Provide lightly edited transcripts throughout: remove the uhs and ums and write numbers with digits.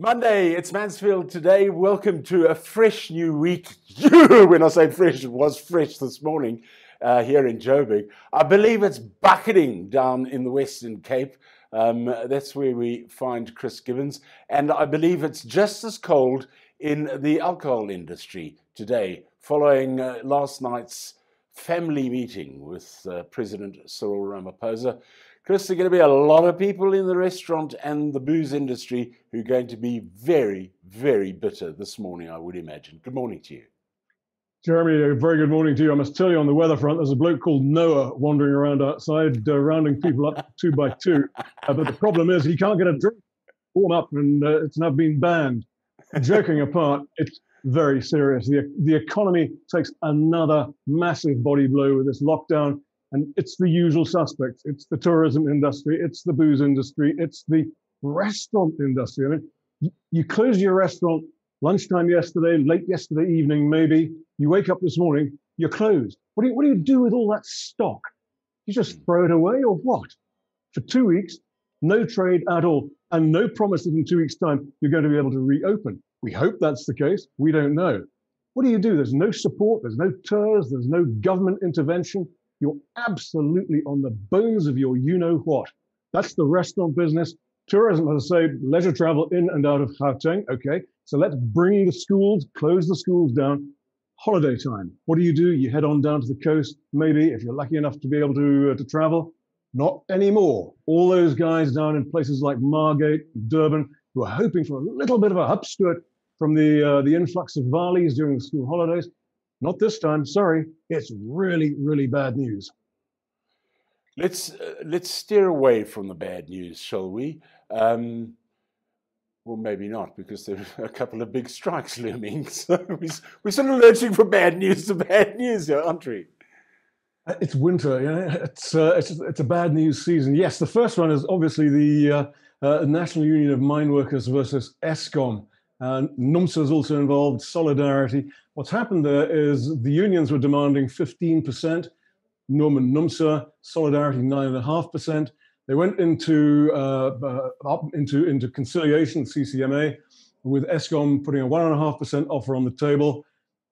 Monday, it's Mansfield today. Welcome to a fresh new week. When I say fresh, it was fresh this morning here in Joburg. I believe it's bucketing down in the Western Cape. That's where we find Chris Gibbons. And I believe it's just as cold in the alcohol industry today, following last night's family meeting with President Cyril Ramaphosa. Chris, there are going to be a lot of people in the restaurant and the booze industry who are going to be very, very bitter this morning, I would imagine. Good morning to you. Jeremy, a very good morning to you. I must tell you, on the weather front, there's a bloke called Noah wandering around outside, rounding people up 2 by 2. But the problem is he can't get a drink, warm up, and it's now been banned. Joking apart, it's very serious. The economy takes another massive body blow with this lockdown. And it's the usual suspects. It's the tourism industry. It's the booze industry. It's the restaurant industry. I mean, you closed your restaurant lunchtime yesterday, late yesterday evening, maybe. You wake up this morning, you're closed. What do you do with all that stock? You just throw it away or what? For 2 weeks, no trade at all, and no promise that in 2 weeks' time you're going to be able to reopen. We hope that's the case. We don't know. What do? There's no support. There's no tours. There's no government intervention. You're absolutely on the bones of your you-know-what. That's the restaurant business. Tourism, as I say, leisure travel in and out of Gauteng. Okay, so let's bring the schools, close the schools down. Holiday time. What do? You head on down to the coast, maybe, if you're lucky enough to be able to travel. Not anymore. All those guys down in places like Margate, Durban, who are hoping for a little bit of a upskirt from the influx of Valis during the school holidays. Not this time, sorry. It's really, really bad news. Let's steer away from the bad news, shall we? Well, maybe not, because there are a couple of big strikes looming. So we're sort of lurching from bad news to bad news here, aren't we? It's winter, yeah. It's a bad news season. Yes, the first one is obviously the National Union of Mine Workers versus Eskom. NUMSA is also involved, Solidarity. What's happened there is the unions were demanding 15%, Norman NUMSA, Solidarity 9.5%. They went into conciliation, CCMA, with Eskom putting a 1.5% offer on the table.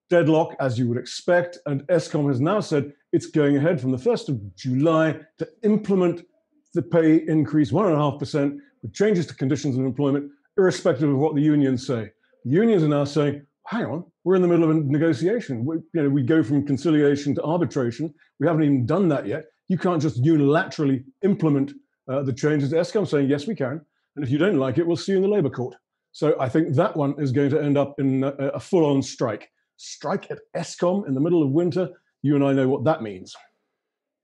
Deadlock, as you would expect, and Eskom has now said it's going ahead from the 1st of July to implement the pay increase 1.5% with changes to conditions of employment, irrespective of what the unions say. The unions are now saying, hang on, we're in the middle of a negotiation. We go from conciliation to arbitration. We haven't even done that yet. You can't just unilaterally implement the changes. Eskom saying, yes, we can. And if you don't like it, we'll see you in the Labour Court. So I think that one is going to end up in a full-on strike. Strike at Eskom in the middle of winter. You and I know what that means.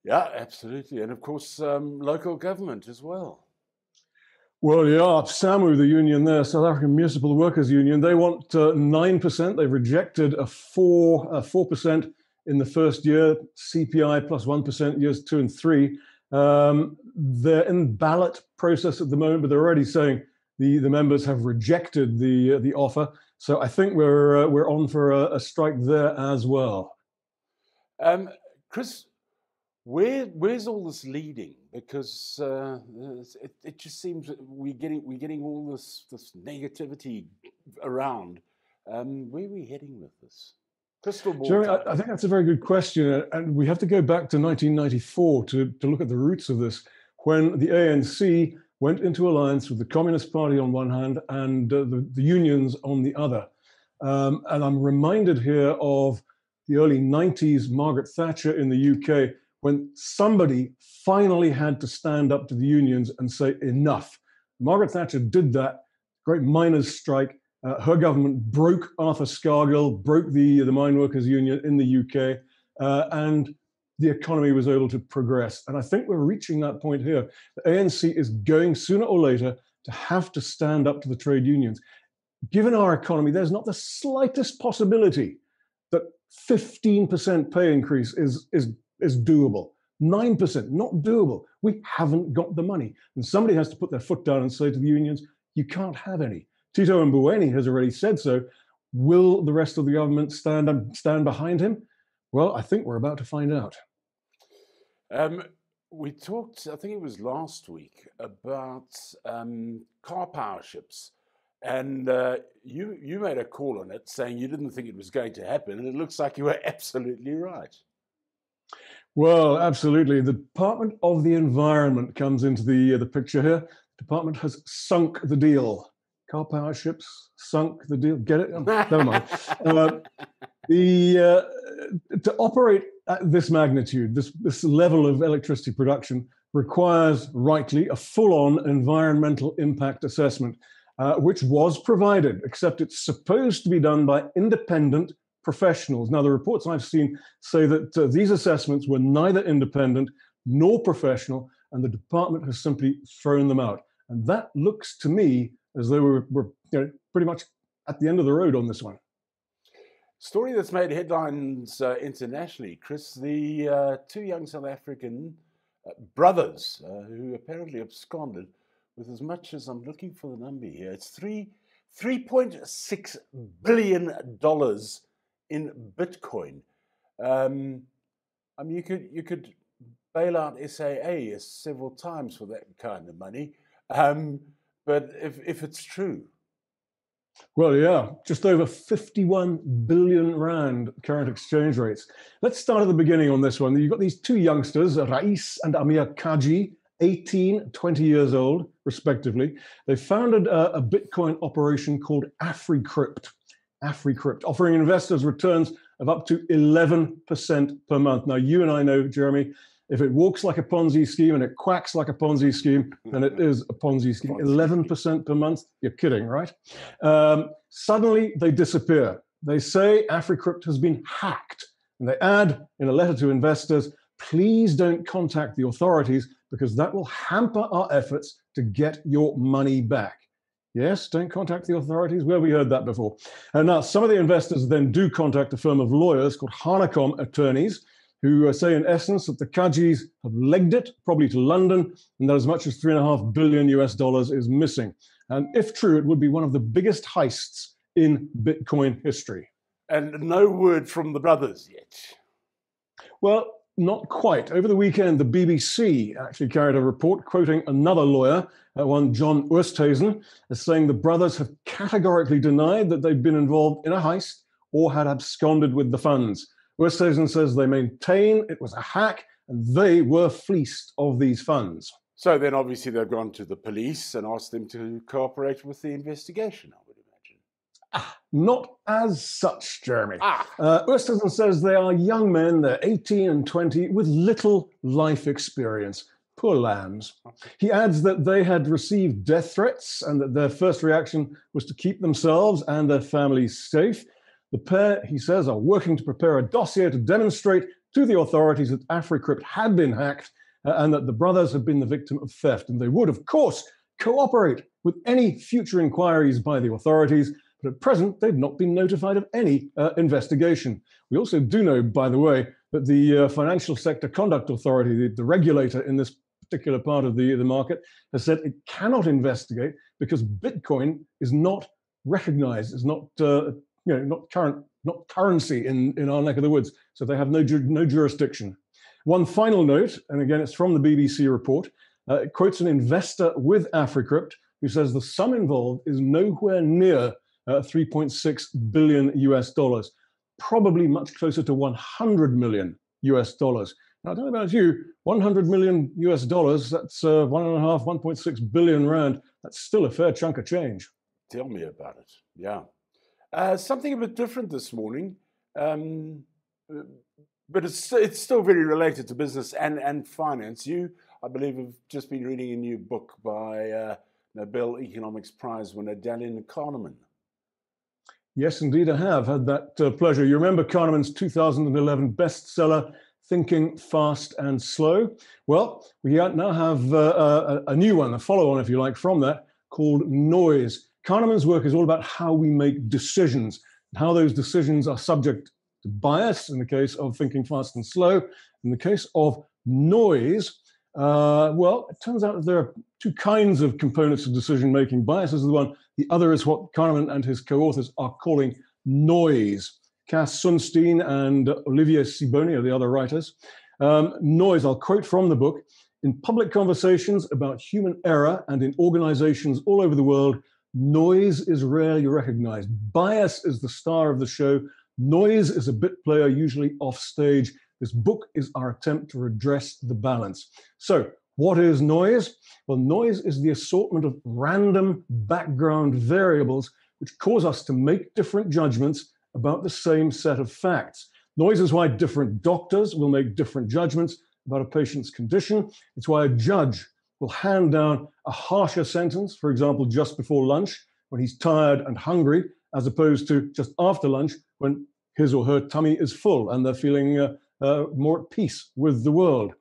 Yeah, absolutely. And of course, local government as well. Well, yeah, SAMWU, the union there, South African Municipal Workers Union, they want 9%. They've rejected a 4% in the first year, CPI plus 1% years 2 and 3. They're in ballot process at the moment, but they're already saying the members have rejected the offer. So I think we're on for a strike there as well. Chris, where's all this leading? Because it just seems that we're getting all this negativity around. Where are we heading with this? Crystal ball. Jeremy, I think that's a very good question, and we have to go back to 1994 to look at the roots of this, when the ANC went into alliance with the Communist Party on one hand and the unions on the other. And I'm reminded here of the early 90s, Margaret Thatcher in the UK, when somebody finally had to stand up to the unions and say enough. Margaret Thatcher did that, great miners' strike. Her government broke Arthur Scargill, broke the mine workers union in the UK, and the economy was able to progress. And I think we're reaching that point here. The ANC is going sooner or later to have to stand up to the trade unions. Given our economy, there's not the slightest possibility that 15% pay increase is doable. 9%, not doable. We haven't got the money. And somebody has to put their foot down and say to the unions, you can't have any. Tito Mboweni has already said so. Will the rest of the government stand behind him? Well, I think we're about to find out. We talked, I think it was last week, about car power ships And you made a call on it saying you didn't think it was going to happen, and it looks like you were absolutely right. Well, absolutely. The Department of the Environment comes into the picture here. The department has sunk the deal. Car power ships sunk the deal. Get it? Never mind. To operate at this magnitude, this level of electricity production requires, rightly, a full-on environmental impact assessment, which was provided, except it's supposed to be done by independent professionals. Now, the reports I've seen say that these assessments were neither independent nor professional, and the department has simply thrown them out. And that looks to me as though we're pretty much at the end of the road on this one. Story that's made headlines internationally, Chris. The two young South African brothers who apparently absconded with as much as, I'm looking for the number here, it's $3.6 billion in Bitcoin. I mean, you could bail out SAA several times for that kind of money, but if it's true. Well, yeah, just over 51 billion rand current exchange rates. Let's start at the beginning on this one. You've got these two youngsters, Rais and Amir Kaji, 18, 20 years old, respectively. They founded a Bitcoin operation called AfriCrypt, offering investors returns of up to 11% per month. Now, you and I know, Jeremy, if it walks like a Ponzi scheme and it quacks like a Ponzi scheme, then it is a Ponzi scheme. 11% per month? You're kidding, right? Suddenly, they disappear. They say AfriCrypt has been hacked. And they add in a letter to investors, please don't contact the authorities because that will hamper our efforts to get your money back. Yes, don't contact the authorities. Where have we heard that before? And now some of the investors then do contact a firm of lawyers called Hanekom Attorneys, who say in essence that the Kajis have legged it, probably to London, and that as much as $3.5 billion is missing. And if true, it would be one of the biggest heists in Bitcoin history. And no word from the brothers yet. Well, not quite. Over the weekend, the BBC actually carried a report quoting another lawyer, one John Oosthuizen, as saying the brothers have categorically denied that they've been involved in a heist or had absconded with the funds. Oosthuizen says they maintain it was a hack and they were fleeced of these funds. So then obviously they've gone to the police and asked them to cooperate with the investigation, I would imagine. Not as such, Jeremy. Oosthuizen says they are young men, they're 18 and 20, with little life experience. Poor lambs. He adds that they had received death threats and that their first reaction was to keep themselves and their families safe. The pair, he says, are working to prepare a dossier to demonstrate to the authorities that AfriCrypt had been hacked and that the brothers had been the victim of theft. And they would, of course, cooperate with any future inquiries by the authorities, but at present, they've not been notified of any investigation. We also do know, by the way, that the Financial Sector Conduct Authority, the regulator in this particular part of the market, has said it cannot investigate because Bitcoin is not recognized, is not not currency in our neck of the woods. So they have no jurisdiction. One final note, and again, it's from the BBC report. It quotes an investor with AfriCrypt who says the sum involved is nowhere near $3.6 billion, probably much closer to $100 million. Now, I don't know about you, $100 million, that's 1.6 billion rand. That's still a fair chunk of change. Tell me about it. Yeah. Something a bit different this morning, but it's still very related to business and finance. You, I believe, have just been reading a new book by Nobel Economics Prize winner Daniel Kahneman. Yes, indeed, I have had that pleasure. You remember Kahneman's 2011 bestseller, Thinking Fast and Slow? Well, we now have a new one, a follow-on, if you like, from that, called Noise. Kahneman's work is all about how we make decisions, how those decisions are subject to bias in the case of Thinking Fast and Slow. In the case of noise, well, it turns out that there are two kinds of components of decision-making. Bias is the one. The other is what Kahneman and his co-authors are calling noise. Cass Sunstein and Olivier Siboni are the other writers. Noise, I'll quote from the book. In public conversations about human error and in organizations all over the world, Noise is rarely recognized. Bias is the star of the show. Noise is a bit player, usually off stage. This book is our attempt to redress the balance. So, what is noise? Well, noise is the assortment of random background variables which cause us to make different judgments about the same set of facts. Noise is why different doctors will make different judgments about a patient's condition. It's why a judge will hand down a harsher sentence, for example, just before lunch when he's tired and hungry, as opposed to just after lunch when his or her tummy is full and they're feeling more at peace with the world.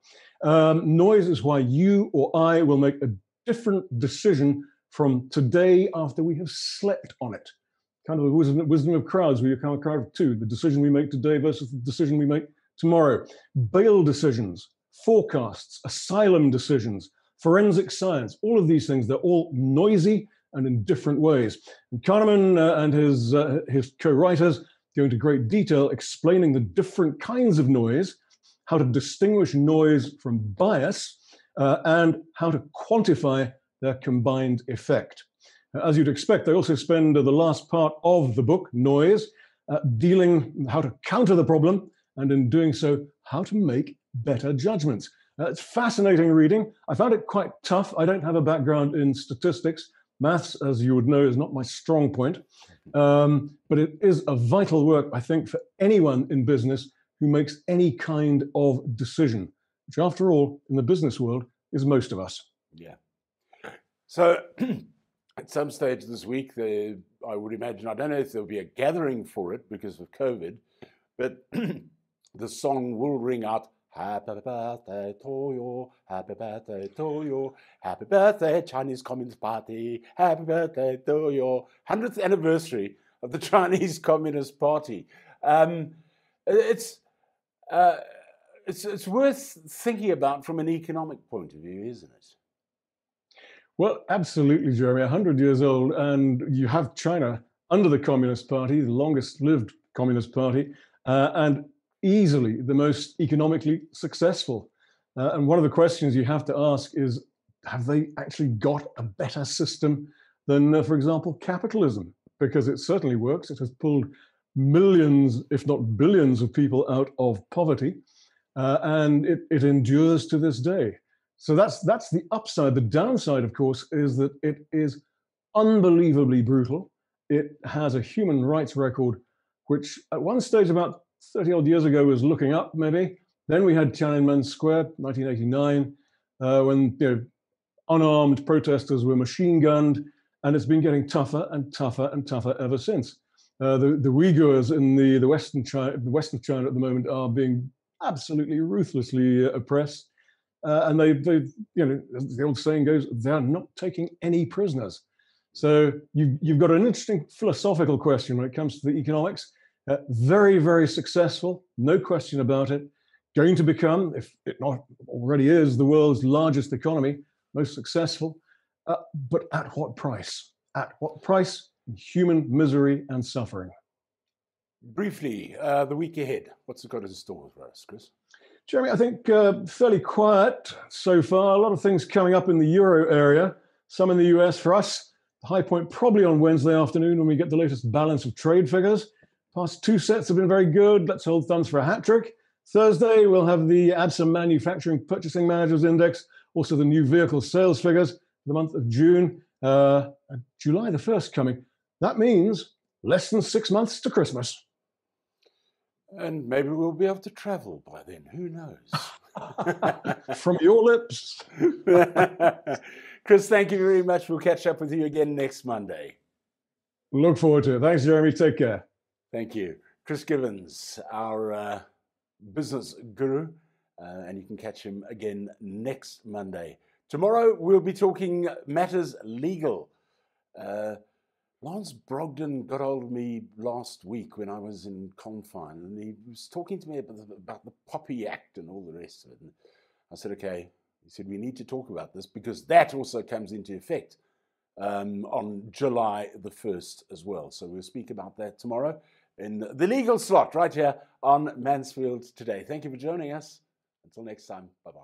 Noise is why you or I will make a different decision from today after we have slept on it. Kind of the wisdom of crowds, where you become a crowd of two, the decision we make today versus the decision we make tomorrow. Bail decisions, forecasts, asylum decisions, forensic science, all of these things, they're all noisy and in different ways. And Kahneman and his co-writers go into great detail explaining the different kinds of noise, how to distinguish noise from bias, and how to quantify their combined effect. As you'd expect, they also spend the last part of the book, Noise, dealing how to counter the problem, and in doing so, how to make better judgments. It's fascinating reading. I found it quite tough. I don't have a background in statistics. Maths, as you would know, is not my strong point. But it is a vital work, I think, for anyone in business who makes any kind of decision, which after all, in the business world, is most of us. Yeah. So at some stage this week, I would imagine, I don't know if there'll be a gathering for it because of COVID, but the song will ring out, "Happy birthday to you, happy birthday to you, happy birthday Chinese Communist Party, happy birthday to you." 100th anniversary of the Chinese Communist Party. It's worth thinking about from an economic point of view, isn't it? Well, absolutely, Jeremy. 100 years old, and you have China under the Communist Party, the longest-lived Communist Party, and easily the most economically successful. And one of the questions you have to ask is, have they actually got a better system than, for example, capitalism? Because it certainly works. It has pulled millions, if not billions, of people out of poverty, and it endures to this day. So that's the upside. The downside, of course, is that it is unbelievably brutal. It has a human rights record, which at one stage about 30 odd years ago was looking up, maybe. Then we had Tiananmen Square, 1989, when unarmed protesters were machine gunned, and it's been getting tougher and tougher and tougher ever since. The Uyghurs in the western China at the moment are being absolutely ruthlessly oppressed. And they, as the old saying goes, they're not taking any prisoners. So you've got an interesting philosophical question when it comes to the economics. Very, very successful, no question about it. Going to become, if it not already is, the world's largest economy, most successful. But at what price? At what price? Human misery and suffering. Briefly, the week ahead, what's it got in store for us, Chris? Jeremy, I think fairly quiet so far. A lot of things coming up in the Euro area, some in the US. For us, the high point probably on Wednesday afternoon when we get the latest balance of trade figures. Past two sets have been very good. Let's hold thumbs for a hat trick. Thursday, we'll have the ABSA Manufacturing Purchasing Managers Index, also the new vehicle sales figures for the month of June. July the 1st coming. That means less than 6 months to Christmas. And maybe we'll be able to travel by then. Who knows? From your lips. Chris, thank you very much. We'll catch up with you again next Monday. Look forward to it. Thanks, Jeremy. Take care. Thank you. Chris Givens, our business guru, and you can catch him again next Monday. Tomorrow, we'll be talking matters legal. Lance Brogden got hold of me last week when I was in confine, and he was talking to me about the Poppy Act and all the rest of it. And I said, okay. He said, we need to talk about this because that also comes into effect on July the 1st as well. So we'll speak about that tomorrow in the legal slot right here on Mansfield Today. Thank you for joining us. Until next time, bye-bye.